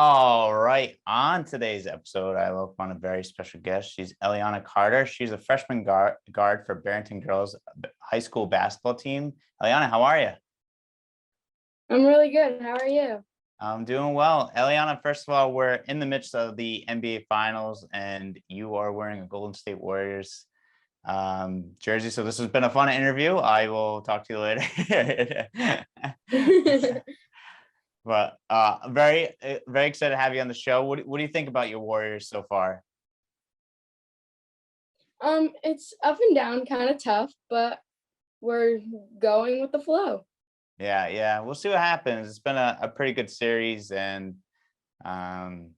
All right. On today's episode, I welcome on a very special guest. She's Eliana Carter. She's a freshman guard for Barrington girls high school basketball team. Eliana, how are you? I'm really good. How are you? I'm doing well. Eliana, first of all, we're in the midst of the NBA Finals, and you are wearing a Golden State Warriors jersey. So this has been a fun interview. I will talk to you later. But very excited to have you on the show. What do you think about your Warriors so far? It's up and down, kind of tough, but we're going with the flow. Yeah. We'll see what happens. It's been a pretty good series, and um,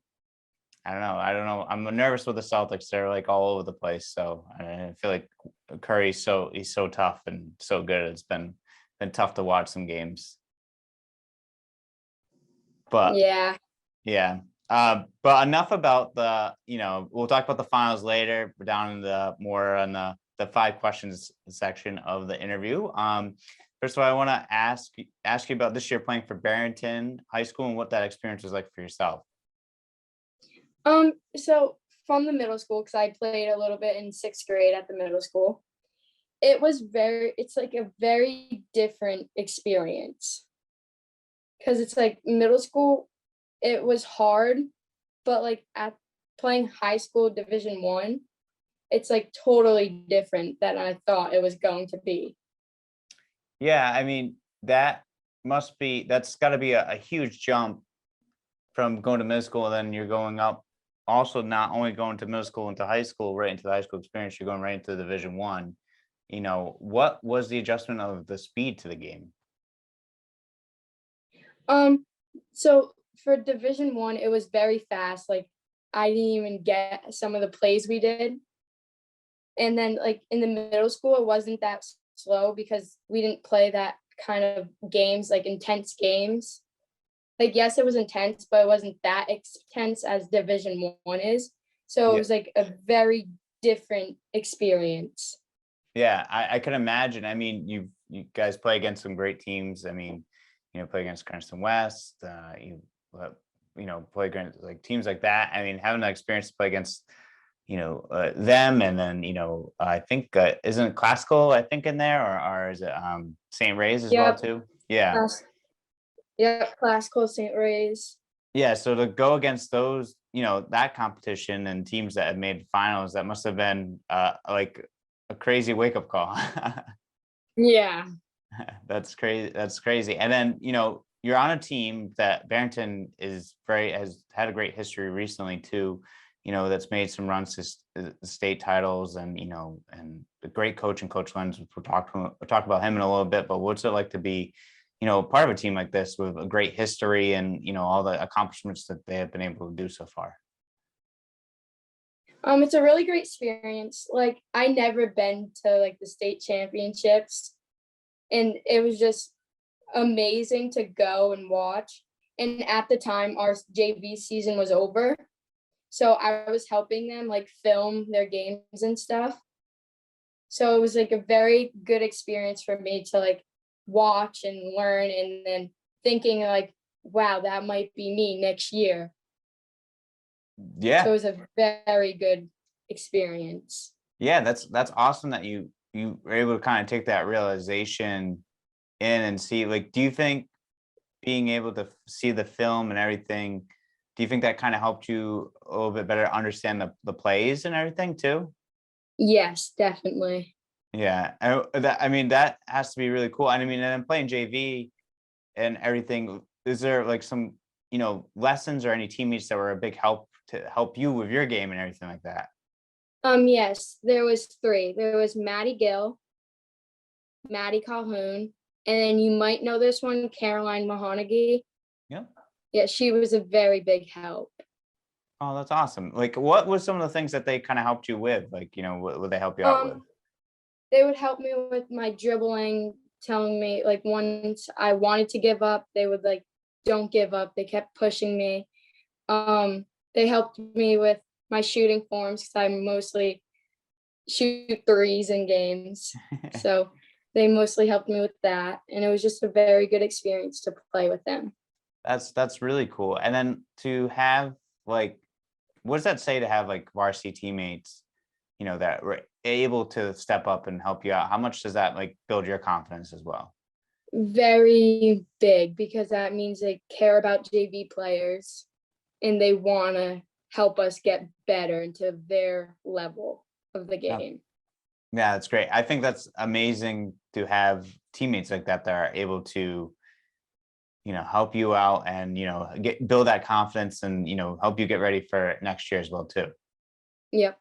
I don't know. I'm nervous with the Celtics. They're like all over the place. So I feel like he's so tough and so good. It's been tough to watch some games. But Yeah. yeah. But enough about we'll talk about the finals later. We're down in the more on the 5 questions section of the interview. First of all, I want to ask you about this year playing for Barrington High School and what that experience was like for yourself. So from the middle school, because I played a little bit in 6th grade at the middle school, it's like a very different experience. Because it's like middle school, it was hard, but like at playing high school Division 1, it's like totally different than I thought it was going to be. Yeah, I mean that's got to be a huge jump from going to middle school, and then you're going up. Also, not only going to middle school into high school, right into the high school experience, you're going right into Division 1. What was the adjustment of the speed to the game? So for Division 1, it was very fast. Like I didn't even get some of the plays we did. And then like in the middle school, it wasn't that slow because we didn't play that kind of games, like intense games. Like, yes, it was intense, but it wasn't that intense as Division 1 is. So it Yeah. was like a very different experience. Yeah, I can imagine. I mean, you guys play against some great teams. I mean, play against Cranston West. Play against like teams like that. I mean, having that experience to play against, them, and then I think isn't it Classical? I think in there, or is it St. Ray's as well Yep. too? Yeah, Yep. Classical St. Ray's. yeah. So to go against those, that competition and teams that have made finals, that must have been like a crazy wake up call. Yeah. That's crazy. That's crazy. And then, you're on a team that Barrington has had a great history recently too, that's made some runs to state titles, and, and a great coach and Coach Lenz. We'll talk about him in a little bit, but what's it like to be, part of a team like this with a great history and, all the accomplishments that they have been able to do so far? It's a really great experience. Like I never been to like the state championships, and it was just amazing to go and watch. And at the time, our JV season was over, so I was helping them like film their games and stuff. So it was like a very good experience for me to like watch and learn, and then thinking like, wow, that might be me next year. So it Yeah. was a very good experience. Yeah. That's awesome that you were able to kind of take that realization in and see, like, do you think being able to see the film and everything, do you think that kind of helped you a little bit better understand the plays and everything too? Yes, definitely. Yeah, I mean that has to be really cool. And I mean, and then playing JV and everything, is there like some lessons or any teammates that were a big help to help you with your game and everything like that? Yes, there was 3. There was Maddie Gill, Maddie Calhoun, and then you might know this one, Caroline Mahonagi. Yeah. Yeah, she was a very big help. Oh, that's awesome. Like, what was some of the things that they kind of helped you with? Like, what would they help you out with? They would help me with my dribbling, telling me like once I wanted to give up, they would like, don't give up. They kept pushing me. They helped me with my shooting forms because I mostly shoot threes in games. So they mostly helped me with that. And it was just a very good experience to play with them. That's really cool. And then to have like, what does that say to have like varsity teammates, that were able to step up and help you out? How much does that like build your confidence as well? Very big, because that means they care about JV players and they want to help us get better into their level of the Yeah, game. yeah, that's great. I think that's amazing to have teammates like that are able to, help you out and, build that confidence and, help you get ready for next year as well too. Yep.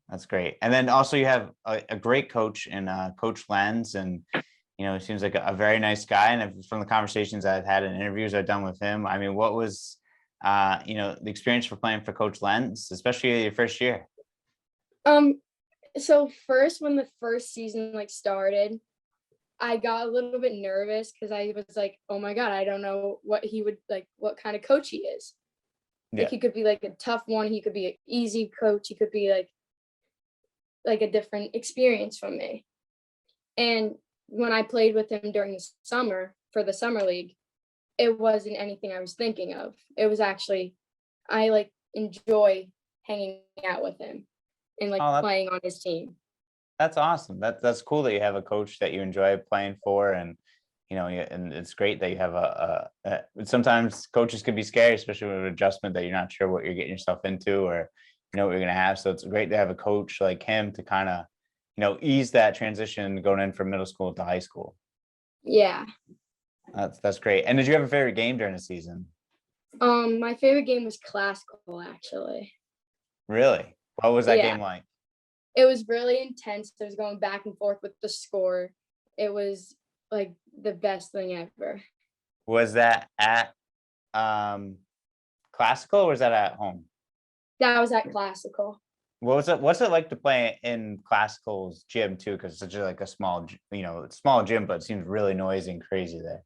That's great. And then also you have a great coach in Coach Lenz, and he seems like a very nice guy. And from the conversations I've had and interviews I've done with him, I mean, what was the experience for playing for Coach Lenz, especially your first year? So first, when the first season like started, I got a little bit nervous because I was like, oh my God, I don't know what he would like, what kind of coach he is. Like Yeah. he could be like a tough one, he could be an easy coach, he could be like a different experience from me. And when I played with him during the summer for the summer league, it wasn't anything I was thinking of. It was actually, I like enjoy hanging out with him and like Oh, playing on his team. that's awesome. That's cool that you have a coach that you enjoy playing for, and and it's great that you have sometimes coaches can be scary, especially with an adjustment that you're not sure what you're getting yourself into, or what you're gonna have. So it's great to have a coach like him to kind of, ease that transition going in from middle school to high school. Yeah. That's great. And did you have a favorite game during the season? My favorite game was classical, actually. Really? What was that Yeah. game like? It was really intense. It was going back and forth with the score. It was like the best thing ever. Was that at um classical or was that at home? That was at classical. What's it like to play in classical's gym too? Because it's such like a small, small gym, but it seems really noisy and crazy there.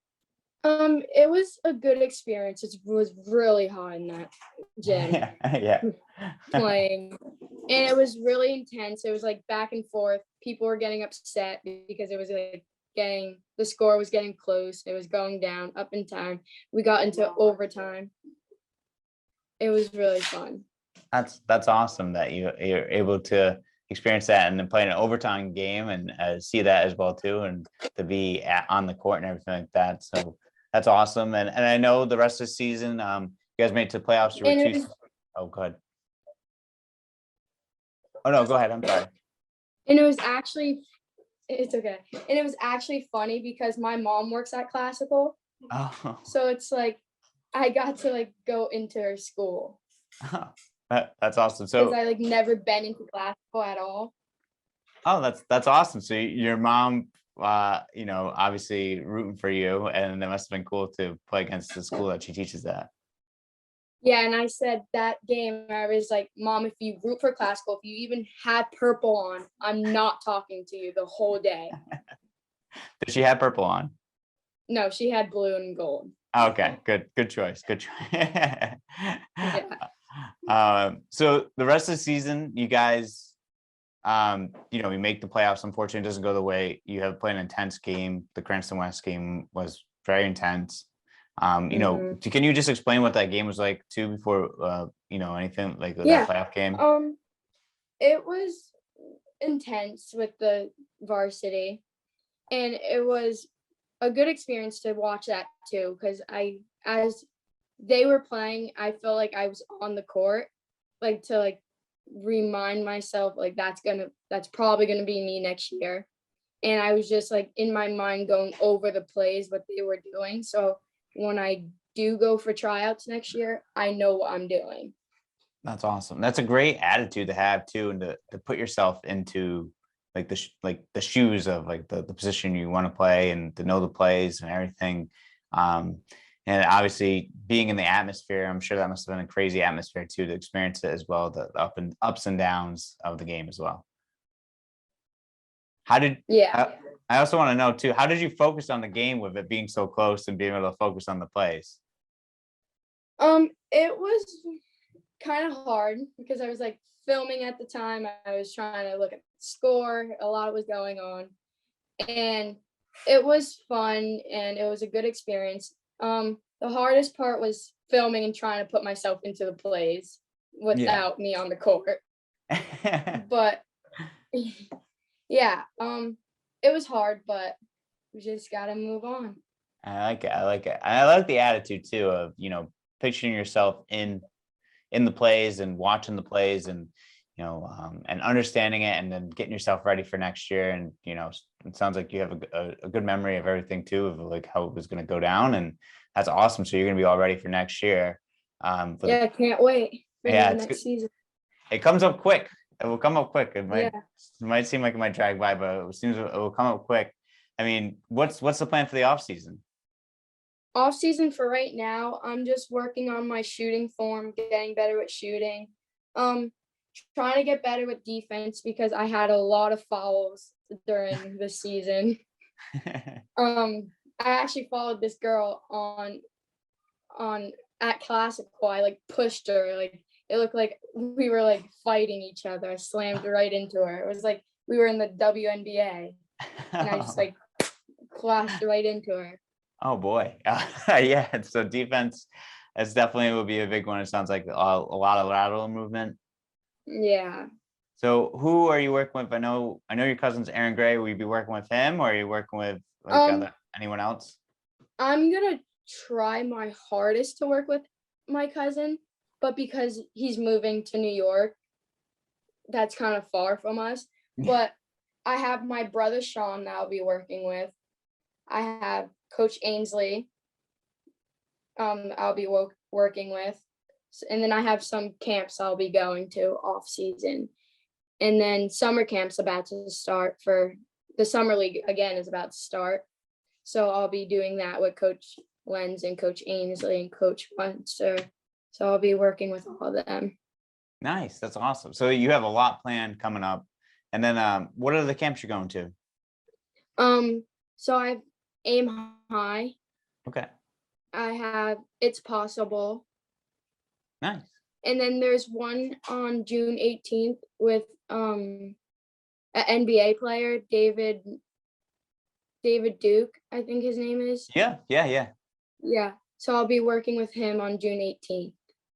It was a good experience. It was really hot in that gym Yeah, yeah. playing, and it was really intense. It was like back and forth. People were getting upset because it was like the score was getting close. It was going down, up in time. We got into overtime. It was really fun. That's awesome that you're able to experience that and then play an overtime game and see that as well too, and to be on the court and everything like that. So that's awesome. And I know the rest of the season, you guys made it to playoffs. You were And it two. was, Oh, good. Oh no, go ahead. I'm sorry. and it was actually it's okay. And it was actually funny because my mom works at classical. Oh, So it's like I got to like go into her school that's awesome. because So, I like never been into classical at all. oh, that's awesome. So your mom, obviously rooting for you, and it must have been cool to play against the school that she teaches at. Yeah, and I said that game, I was like, Mom, if you root for classical, if you even had purple on, I'm not talking to you the whole day. Did she have purple on? No, she had blue and gold. Okay, good choice. Good choice. Yeah. So the rest of the season, you guys, we make the playoffs. Unfortunately, it doesn't go the way you have played an intense game. The Cranston West game was very intense. Can you just explain what that game was like too before anything like that Yeah. playoff game? It was intense with the varsity, and it was a good experience to watch that too, because as they were playing, I felt like I was on the court, like to like remind myself like that's probably gonna be me next year. And I was just like in my mind going over the plays, what they were doing. So when I do go for tryouts next year, I know what I'm doing. That's awesome. That's a great attitude to have too, and to put yourself into like the shoes of like the position you want to play and to know the plays and everything. Um, and obviously being in the atmosphere, I'm sure that must have been a crazy atmosphere too to experience it as well, the ups and downs of the game as well. How did Yeah. I also want to know too, how did you focus on the game with it being so close and being able to focus on the plays? It was kind of hard because I was like filming at the time. I was trying to look at the score. A lot was going on, and it was fun and it was a good experience. The hardest part was filming and trying to put myself into the plays Yeah. without me on the court. But yeah, it was hard, but we just gotta move on. I like it. I like it. I like the attitude too of, picturing yourself in the plays and watching the plays and, and understanding it and then getting yourself ready for next year. And, it sounds like you have a good memory of everything too, of like how it was going to go down. And that's awesome. So you're going to be all ready for next year. Yeah, I can't wait for Yeah, the it's good. next season. It comes up quick. It will come up quick. Yeah. It might seem like it might drag by, but it seems it will come up quick. I mean, what's the plan for the off season? Off season for right now, I'm just working on my shooting form, getting better at shooting. Um, Trying to get better with defense because I had a lot of fouls during the season. I actually followed this girl on at Classical. I like pushed her, like it looked like we were like fighting each other. I slammed right into her. It was like we were in the WNBA, and I just like clashed right into her. Oh boy. Yeah. So defense, that's definitely will be a big one. It sounds like a lot of lateral movement. Yeah. So who are you working with? I know your cousin's Aaron Gray. Will you be working with him, or are you working with anyone else? I'm gonna try my hardest to work with my cousin, but because he's moving to New York, that's kind of far from us. But I have my brother Sean that I'll be working with. I have Coach Ainsley. I'll be working with, and then I have some camps I'll be going to off season, and then summer camp's about to start for the summer league again is about to start, so I'll be doing that with Coach Lenz and Coach Ainsley and Coach Munster. So I'll be working with all of them. Nice. That's awesome. So you have a lot planned coming up, and then what are the camps you're going to? So I have Aim High. Okay. I have It's Possible. Nice. And then there's one on June 18th with an NBA player, David Duke, I think his name is. Yeah. Yeah. So I'll be working with him on June 18th.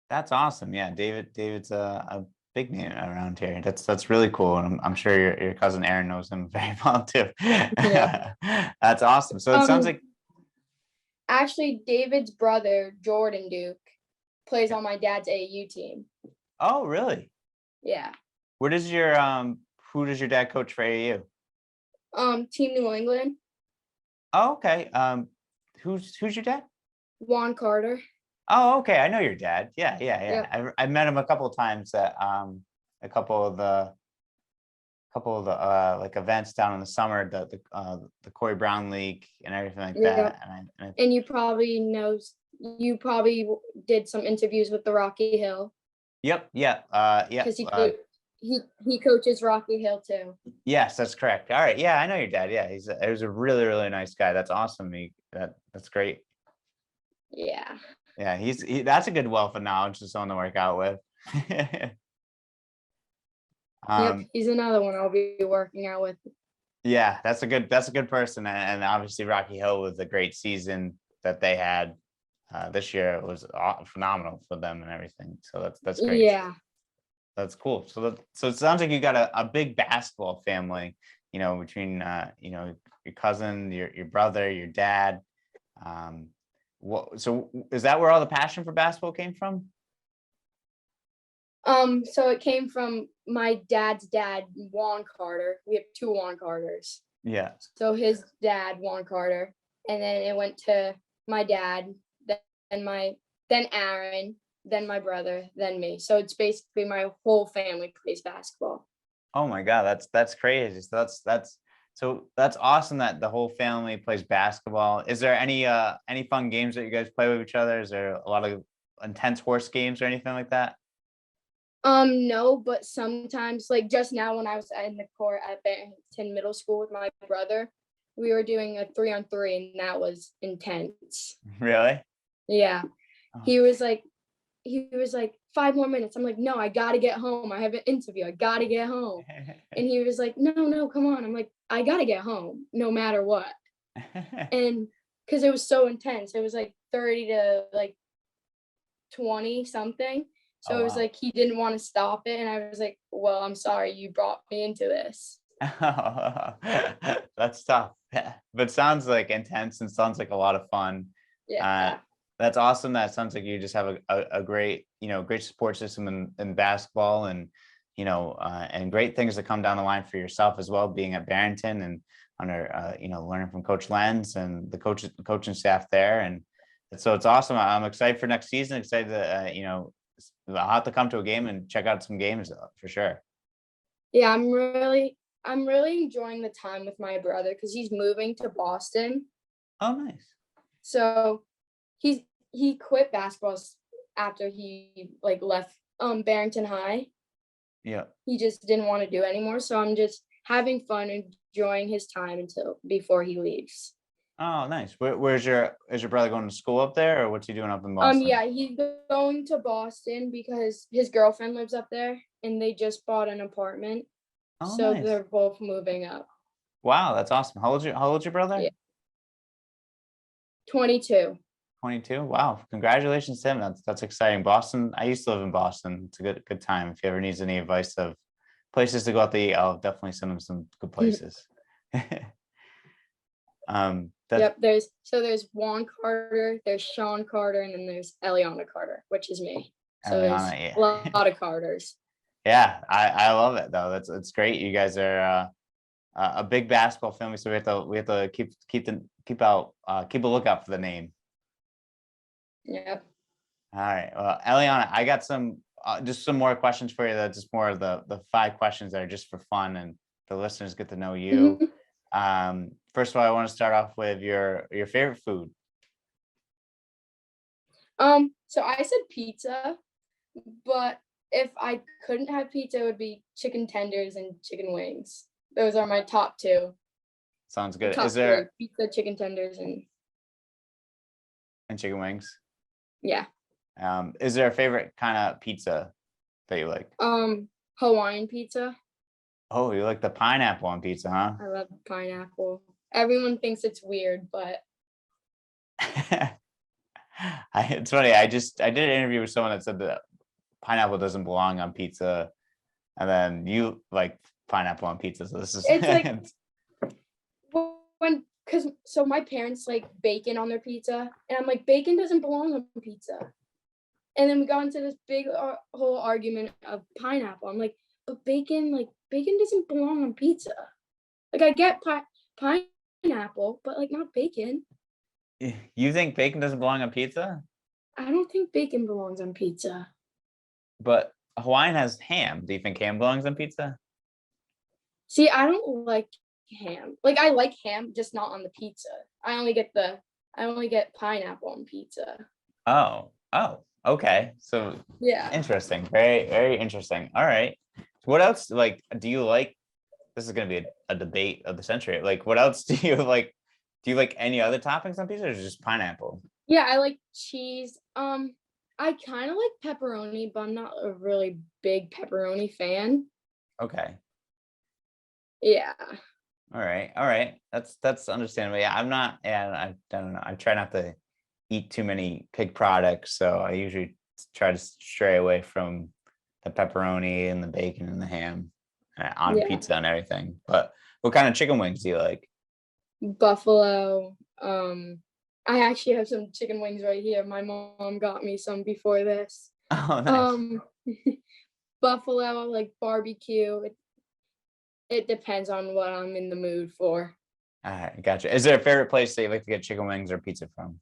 That's awesome. Yeah, David's a big name around here. That's really cool, and I'm sure your cousin Aaron knows him very well too. Yeah. That's awesome. So it sounds like actually David's brother Jordan Duke plays on my dad's AAU team. Oh, really? Yeah. Who does your dad coach for AAU? Team New England. Oh, okay. Who's your dad? Juan Carter. Oh, okay. I know your dad. Yeah. Yep. I met him a couple of times at a couple of the like events down in the summer, the Corey Brown League and everything like that. And you probably did some interviews with the Rocky Hill. Yep. Yeah. Yeah. Because he coaches Rocky Hill too. Yes, that's correct. All right. Yeah, I know your dad. Yeah, he was a really, really nice guy. That's awesome. That's great. Yeah. Yeah, that's a good wealth of knowledge to someone to work out with. Yep, he's another one I'll be working out with. Yeah, that's a good person, and obviously Rocky Hill was a great season that they had this year. It was phenomenal for them and everything. So that's great. Yeah. That's cool. So it sounds like you got a big basketball family, between your cousin, your brother, your dad. So is that where all the passion for basketball came from? So it came from my dad's dad, Juan Carter. We have two Juan Carters. Yeah. So his dad, Juan Carter, and then it went to my dad, then Aaron, then my brother, then me. So it's basically my whole family plays basketball. Oh my God, that's crazy. So that's awesome that the whole family plays basketball. Is there any fun games that you guys play with each other? Is there a lot of intense horse games or anything like that? No, but sometimes, like just now when I was in the court at Barrington Middle School with my brother, we were doing a 3-on-3 and that was intense. Really? Yeah. Oh. He was like 5 more minutes. I'm like, no, I gotta get home. I have an interview. I gotta get home. And he was like, no, come on. I'm like, I gotta get home no matter what. And because it was so intense. It was like 30 to like 20 something. Oh, So it was wow. like he didn't want to stop it. And I was like, well, I'm sorry you brought me into this. That's tough. But sounds like intense and sounds like a lot of fun. Uh, Yeah. that's awesome. That sounds like you just have a great, great support system in basketball and, and great things that come down the line for yourself as well, being at Barrington and under, learning from Coach Lenz and the coaching staff there. And so it's awesome. I'm excited for next season, excited to, I'll have to come to a game and check out some games for sure. Yeah, I'm really enjoying the time with my brother because he's moving to Boston. Oh, nice. So he quit basketball after he like left Barrington High. Yeah. He just didn't want to do it anymore. So I'm just having fun, enjoying his time until before he leaves. Oh, nice. Is your brother going to school up there, or what's he doing up in Boston? Yeah, he's going to Boston because his girlfriend lives up there and they just bought an apartment. Oh, So nice. they're both moving up. Wow, that's awesome. How old's your brother? Yeah. 22. 22. Wow. Congratulations to him. That's exciting. Boston. I used to live in Boston. It's a good time. If he ever needs any advice of places to go out to eat, I'll definitely send him some good places. That's Yep, there's Juan Carter, there's Sean Carter, and then there's Eliana Carter, which is me. So there's Eliana. a Yeah. lot of Carters. Yeah, I love it though. It's great. You guys are a big basketball family, so we have to keep a lookout for the name. Yep. All right. Well, Eliana, I got just some more questions for you. That's just more of the 5 questions that are just for fun and the listeners get to know you. First of all, I want to start off with your favorite food. So I said pizza, but if I couldn't have pizza, it would be chicken tenders and chicken wings. Those are my top two. Sounds Or good. top three: pizza, chicken tenders, And chicken wings. yeah. Is there a favorite kind of pizza that you like? Hawaiian pizza. Oh, you like the pineapple on pizza, huh? I love pineapple. Everyone thinks it's weird, but It's funny. I did an interview with someone that said that pineapple doesn't belong on pizza, and then you like pineapple on pizza. So this is it's like so my parents like bacon on their pizza, and I'm like, bacon doesn't belong on pizza. And then we got into this big whole argument of pineapple. I'm like, but bacon doesn't belong on pizza. Like I get pineapple, but like not bacon. You think bacon doesn't belong on pizza? I don't think bacon belongs on pizza. But Hawaiian has ham. Do you think ham belongs on pizza? See, I don't like ham. Like I like ham, just not on the pizza. I only get pineapple on pizza. Oh, okay. So Yeah. interesting. Very, very interesting. All right. What else? Like, do you like? This is going to be a debate of the century. Like, what else do you like? Do you like any other toppings on pizza, or just pineapple? Yeah, I like cheese. I kind of like pepperoni, but I'm not a really big pepperoni fan. Okay. Yeah. All right. All right. That's understandable. Yeah, I'm not. Yeah, I don't know. I try not to eat too many pig products, so I usually try to stray away from the pepperoni and the bacon and the ham on Yeah. pizza and everything. But what kind of chicken wings do you like? Buffalo. I actually have some chicken wings right here. My mom got me some before this. Oh, nice. Buffalo, like barbecue. It depends on what I'm in the mood for. All right, gotcha. Is there a favorite place that you like to get chicken wings or pizza from?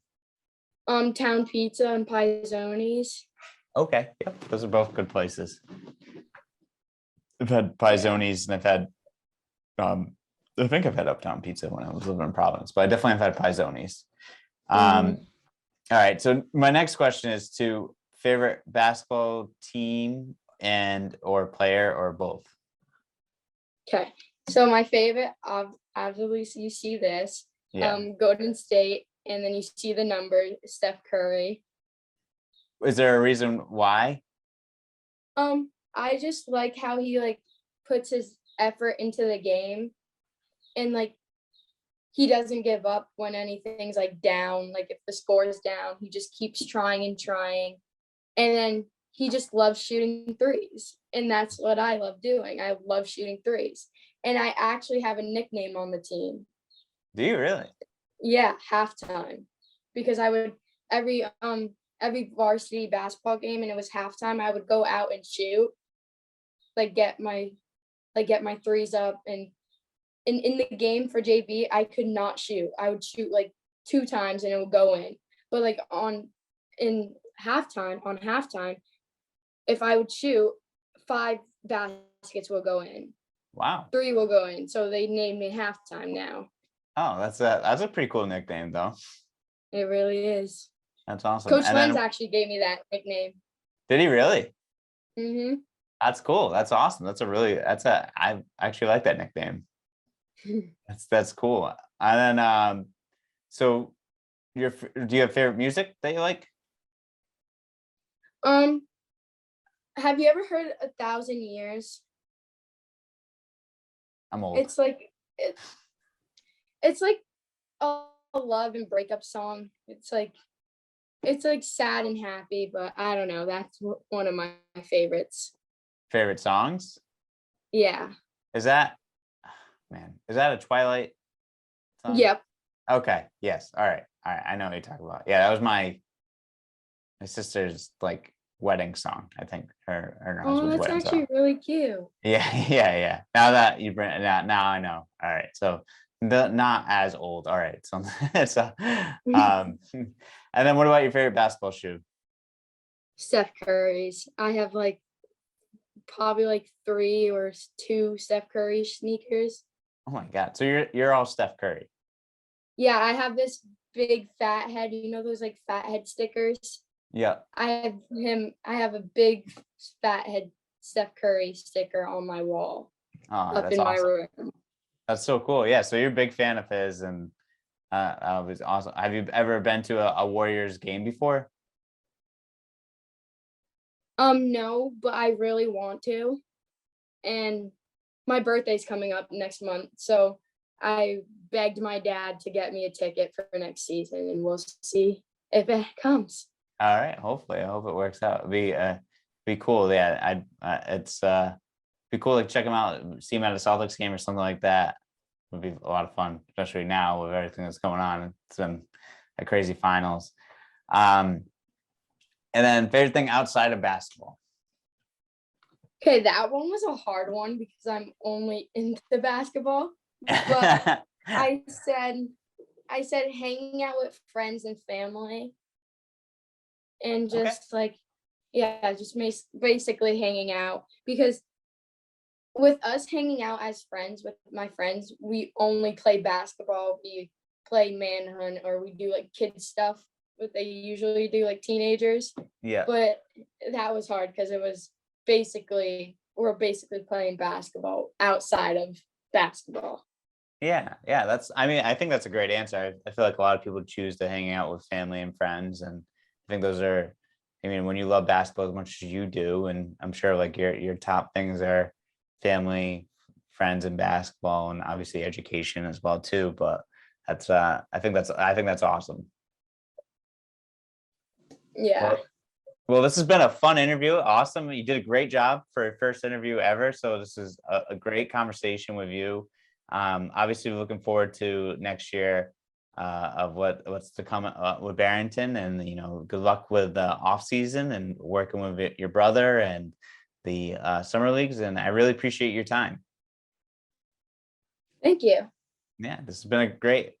Town Pizza and Paizonis. Okay, yep, those are both good places. I've had Yeah. Paizonis and I've had I think I've had Uptown Pizza when I was living in Providence, but I definitely have had Paizonis. All right, so my next question is to favorite basketball team and or player or both. Okay, so my favorite, obviously you see this, Yeah. Golden State, and then you see the number, Steph Curry. Is there a reason why? I just like how he like puts his effort into the game, and like he doesn't give up when anything's like down. Like if the score is down, he just keeps trying and trying. And then he just loves shooting threes. And that's what I love doing. I love shooting threes. And I actually have a nickname on the team. Do you really? Yeah, halftime. Because I would every varsity basketball game and it was halftime, I would go out and shoot, like get my threes up. And in the game for JV, I could not shoot. I would shoot like 2 times and it would go in. But like in halftime, if I would shoot, 5 baskets will go in. Wow. 3 will go in. So they named me halftime now. Oh, that's a pretty cool nickname though. It really is. That's awesome. Coach And Lenz then, actually gave me that nickname. did he really? Mm-hmm. That's cool. That's awesome. I actually like that nickname. That's cool. And then so do you have favorite music that you like? Have you ever heard 1,000 Years? I'm old. It's like it's like a love and breakup song. It's like sad and happy, but I don't know. That's one of my favorites. Favorite songs? Yeah. Is that a Twilight song? Yep. Okay. Yes. All right. I know what you're talking about. Yeah, that was my sister's like wedding song. I think her Oh, husband's that's wedding actually song. really cute. Yeah, yeah. Now that you bring it now I know. All right. So not as old. All right. So and then what about your favorite basketball shoe? Steph Curry's. I have like probably like 3 or 2 Steph Curry sneakers. Oh my God. So you're all Steph Curry. Yeah, I have this big fat head. You know those like fat head stickers? Yeah. I have a big fat head Steph Curry sticker on my wall Oh, up that's in my awesome. room. That's so cool. Yeah. So you're a big fan of his, and that was awesome. Have you ever been to a Warriors game before? No, but I really want to. And my birthday's coming up next month, so I begged my dad to get me a ticket for next season, and we'll see if it comes. All right. Hopefully, I hope it works out. Be cool. Yeah. It's be cool to check him out, see him at a Celtics game or something like that. Would be a lot of fun, especially now with everything that's going on. It's been a crazy finals. And then favorite thing outside of basketball. Okay, that one was a hard one because I'm only into basketball. But I said hanging out with friends and family and just like, yeah, just basically hanging out, because with us hanging out as friends with my friends, we only play basketball, we play manhunt, or we do like kid stuff, what they usually do like teenagers. Yeah. But that was hard because we're basically playing basketball outside of basketball. Yeah. I think that's a great answer. I feel like a lot of people choose to hang out with family and friends. And I think when you love basketball as much as you do, and I'm sure like your top things are family, friends, and basketball, and obviously education as well too. But I think that's awesome. Yeah. Well, this has been a fun interview. Awesome. You did a great job for your first interview ever. So this is a great conversation with you. Obviously looking forward to next year of what's to come with Barrington, and good luck with the off season and working with your brother and the summer leagues. And I really appreciate your time. Thank you. Yeah, this has been a great